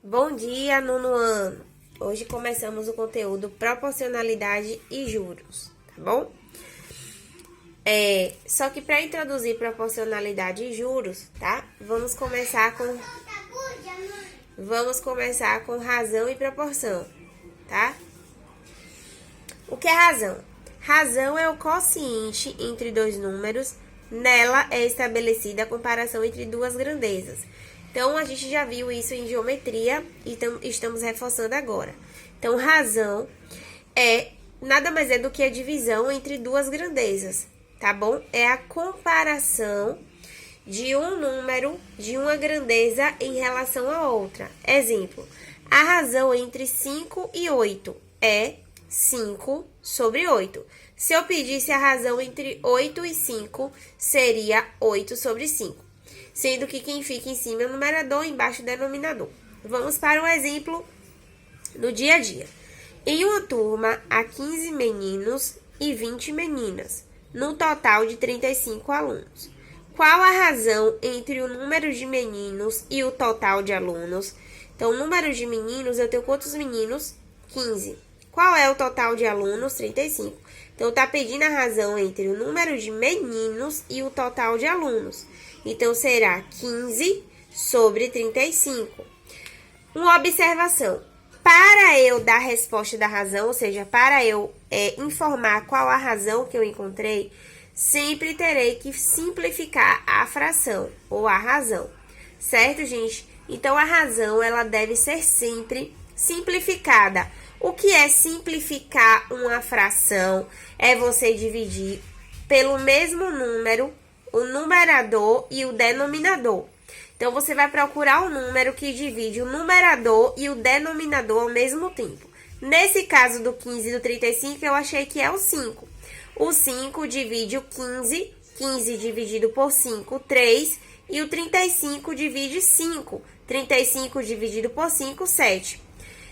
Bom dia, nono ano. Hoje começamos o conteúdo proporcionalidade e juros, tá bom? Só que para introduzir proporcionalidade e juros, tá? Vamos começar com razão e proporção, tá? O que é razão? Razão é o quociente entre dois números. Nela é estabelecida a comparação entre duas grandezas. Então, a gente já viu isso em geometria e estamos reforçando agora. Então, razão nada mais é do que a divisão entre duas grandezas, tá bom? É a comparação de um número de uma grandeza em relação a outra. Exemplo, a razão entre 5 e 8 é 5 sobre 8. Se eu pedisse a razão entre 8 e 5, seria 8 sobre 5. Sendo que quem fica em cima é o numerador e embaixo o denominador. Vamos para um exemplo do dia a dia. Em uma turma, há 15 meninos e 20 meninas, num total de 35 alunos. Qual a razão entre o número de meninos e o total de alunos? Então, o número de meninos, eu tenho quantos meninos? 15. Qual é o total de alunos? 35. Então, está pedindo a razão entre o número de meninos e o total de alunos. Então, será 15 sobre 35. Uma observação. Para eu dar a resposta da razão, ou seja, para eu informar qual a razão que eu encontrei, sempre terei que simplificar a fração ou a razão. Certo, gente? Então, a razão, ela deve ser sempre simplificada. O que é simplificar uma fração? É você dividir pelo mesmo número o numerador e o denominador. Então, você vai procurar um número que divide o numerador e o denominador ao mesmo tempo. Nesse caso do 15 e do 35, eu achei que é o 5. O 5 divide o 15, 15 dividido por 5, 3, e o 35 divide 5, 35 dividido por 5, 7.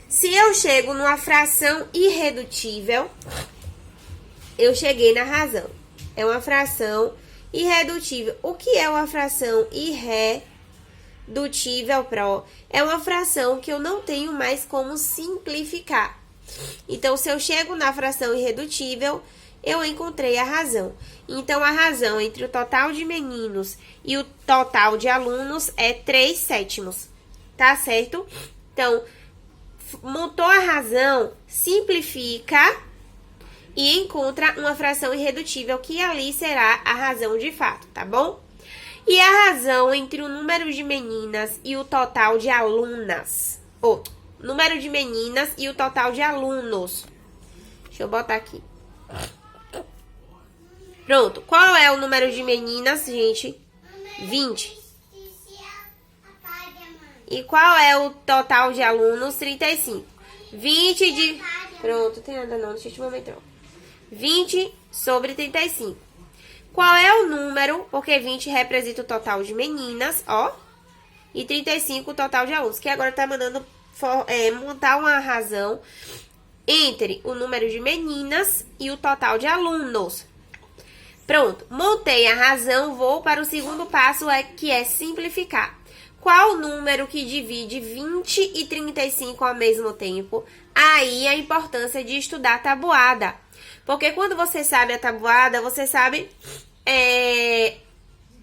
Se eu chego numa fração irredutível, eu cheguei na razão. É uma fração irredutível. O que é uma fração irredutível, Pro? É uma fração que eu não tenho mais como simplificar. Então, se eu chego na fração irredutível, eu encontrei a razão. Então, a razão entre o total de meninos e o total de alunos é 3/7. Tá certo? Então, montou a razão, simplifica e encontra uma fração irredutível, que ali será a razão de fato, tá bom? E a razão entre o número de meninas e o total de alunas. Número de meninas e o total de alunos. Deixa eu botar aqui. Pronto. Qual é o número de meninas, gente? 20. E qual é o total de alunos? 35. 20 de... Pronto, tem nada não, deixa eu te momentar. 20 sobre 35. Qual é o número? Porque 20 representa o total de meninas, ó. E 35 o total de alunos. Que agora tá mandando montar uma razão entre o número de meninas e o total de alunos. Pronto, montei a razão, vou para o segundo passo, que é simplificar. Qual o número que divide 20 e 35 ao mesmo tempo? Aí a importância de estudar a tabuada. Porque quando você sabe a tabuada, você sabe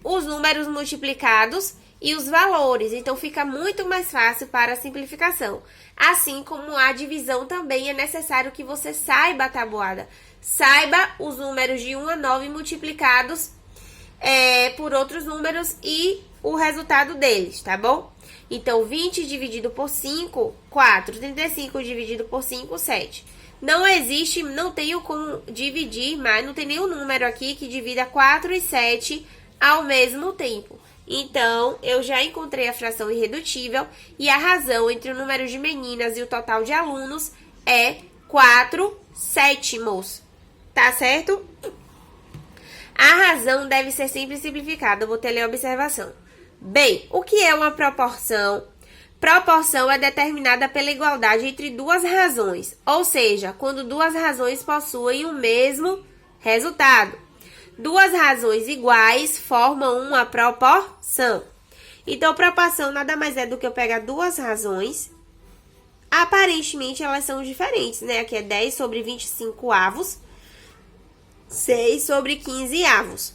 os números multiplicados e os valores. Então, fica muito mais fácil para a simplificação. Assim como a divisão também é necessário que você saiba a tabuada. Saiba os números de 1 a 9 multiplicados por outros números e o resultado deles, tá bom? Então, 20 dividido por 5, 4. 35 dividido por 5, 7. Não existe, não tenho como dividir, mas não tem nenhum número aqui que divida 4 e 7 ao mesmo tempo. Então, eu já encontrei a fração irredutível e a razão entre o número de meninas e o total de alunos é 4/7. Tá certo? A razão deve ser sempre simplificada. Eu vou ter ali a observação. Bem, o que é uma proporção? Proporção é determinada pela igualdade entre duas razões, ou seja, quando duas razões possuem o mesmo resultado. Duas razões iguais formam uma proporção. Então, proporção nada mais é do que eu pegar duas razões aparentemente elas são diferentes, né? Aqui é 10 sobre 25 avos, 6 sobre 15 avos.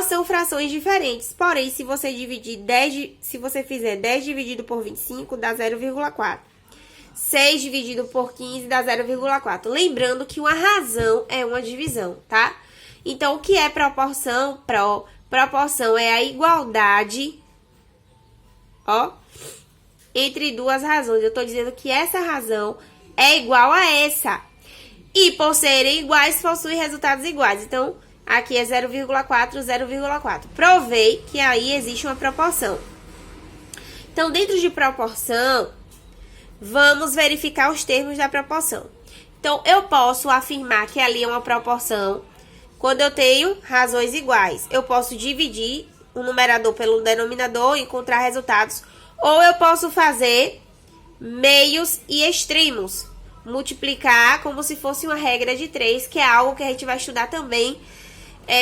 São frações diferentes, porém, se você dividir 10, se você fizer 10 dividido por 25, dá 0,4. 6 dividido por 15 dá 0,4. Lembrando que uma razão é uma divisão, tá? Então, o que é proporção? Proporção é a igualdade, ó, entre duas razões. Eu tô dizendo que essa razão é igual a essa. E por serem iguais, possui resultados iguais. Então, aqui é 0,4, 0,4. Provei que aí existe uma proporção. Então, dentro de proporção, vamos verificar os termos da proporção. Então, eu posso afirmar que ali é uma proporção quando eu tenho razões iguais. Eu posso dividir o numerador pelo denominador e encontrar resultados. Ou eu posso fazer meios e extremos. Multiplicar como se fosse uma regra de 3, que é algo que a gente vai estudar também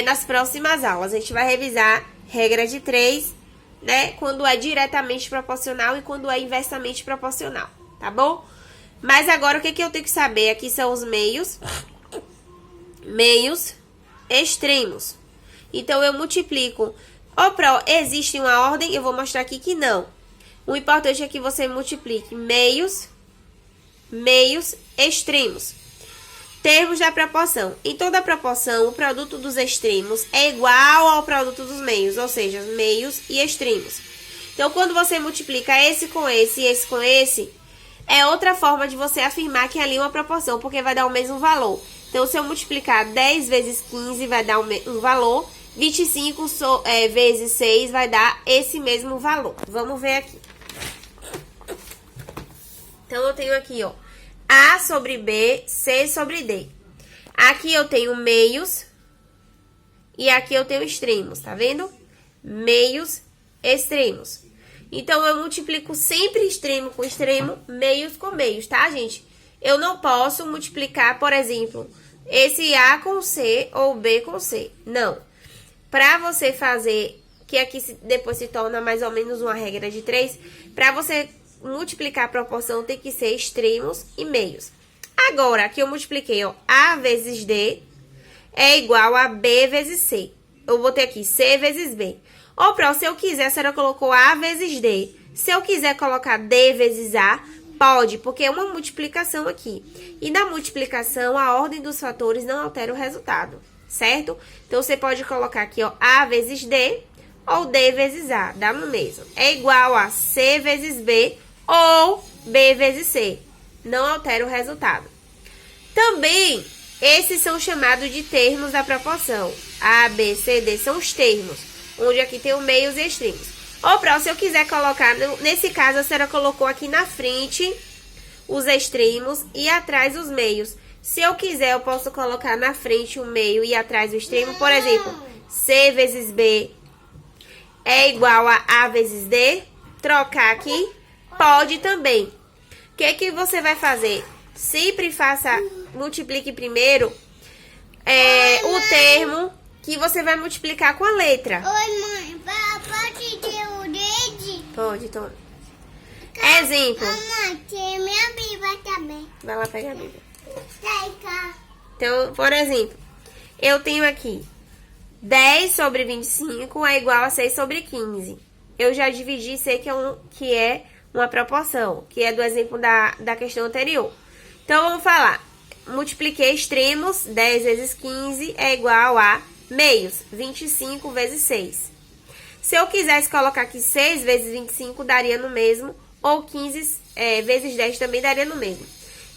nas próximas aulas. A gente vai revisar regra de 3, né? Quando é diretamente proporcional e quando é inversamente proporcional, tá bom? Mas agora o que eu tenho que saber? Aqui são os meios extremos. Então, eu multiplico. Existe uma ordem? Eu vou mostrar aqui que não. O importante é que você multiplique meios extremos. Termos da proporção. Em toda proporção, o produto dos extremos é igual ao produto dos meios, ou seja, meios e extremos. Então, quando você multiplica esse com esse e esse com esse, é outra forma de você afirmar que ali é uma proporção, porque vai dar o mesmo valor. Então, se eu multiplicar 10 vezes 15, vai dar um valor. 25 vezes 6 vai dar esse mesmo valor. Vamos ver aqui. Então, eu tenho aqui, ó, A sobre B, C sobre D. Aqui eu tenho meios e aqui eu tenho extremos, tá vendo? Meios, extremos. Então, eu multiplico sempre extremo com extremo, meios com meios, tá, gente? Eu não posso multiplicar, por exemplo, esse A com C ou B com C. Não. Para você fazer, que aqui depois se torna mais ou menos uma regra de 3, para você multiplicar a proporção tem que ser extremos e meios. Agora, aqui eu multipliquei, ó, A vezes D é igual a B vezes C. Eu botei aqui C vezes B. Ou, se eu quiser, a senhora colocou A vezes D. Se eu quiser colocar D vezes A, pode, porque é uma multiplicação aqui. E na multiplicação, a ordem dos fatores não altera o resultado, certo? Então, você pode colocar aqui, ó, A vezes D ou D vezes A, dá no mesmo. É igual a C vezes B ou B vezes C. Não altera o resultado. Também, esses são chamados de termos da proporção. A, B, C, D são os termos, onde aqui tem o meios e extremos. Ou, se eu quiser colocar, nesse caso, a senhora colocou aqui na frente os extremos e atrás os meios. Se eu quiser, eu posso colocar na frente o meio e atrás o extremo. Por exemplo, C vezes B é igual a A vezes D. Trocar aqui, pode também. O que você vai fazer? Sempre multiplique primeiro o termo que você vai multiplicar com a letra. Oi, mãe, pode ter o dedo? Pode, toma. Exemplo. Mamãe, tem minha Bíblia também. Vai lá pegar a Bíblia. Sai cá. Então, por exemplo, eu tenho aqui 10 sobre 25 é igual a 6 sobre 15. Eu já dividi, sei que é uma proporção, que é do exemplo da questão anterior. Então, vamos falar. Multipliquei extremos, 10 vezes 15 é igual a meios, 25 vezes 6. Se eu quisesse colocar aqui 6 vezes 25, daria no mesmo, ou 15 vezes 10 também daria no mesmo.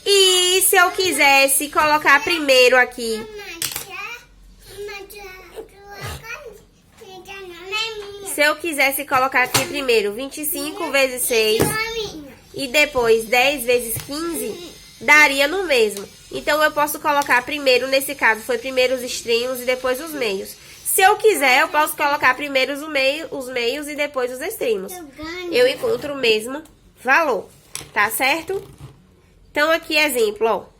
E se eu quisesse colocar primeiro aqui... Se eu quisesse colocar aqui primeiro 25 vezes 6 e depois 10 vezes 15, daria no mesmo. Então, eu posso colocar primeiro, nesse caso, foi primeiro os extremos e depois os meios. Se eu quiser, eu posso colocar primeiro os meios e depois os extremos. Eu encontro o mesmo valor, tá certo? Então, aqui exemplo, ó.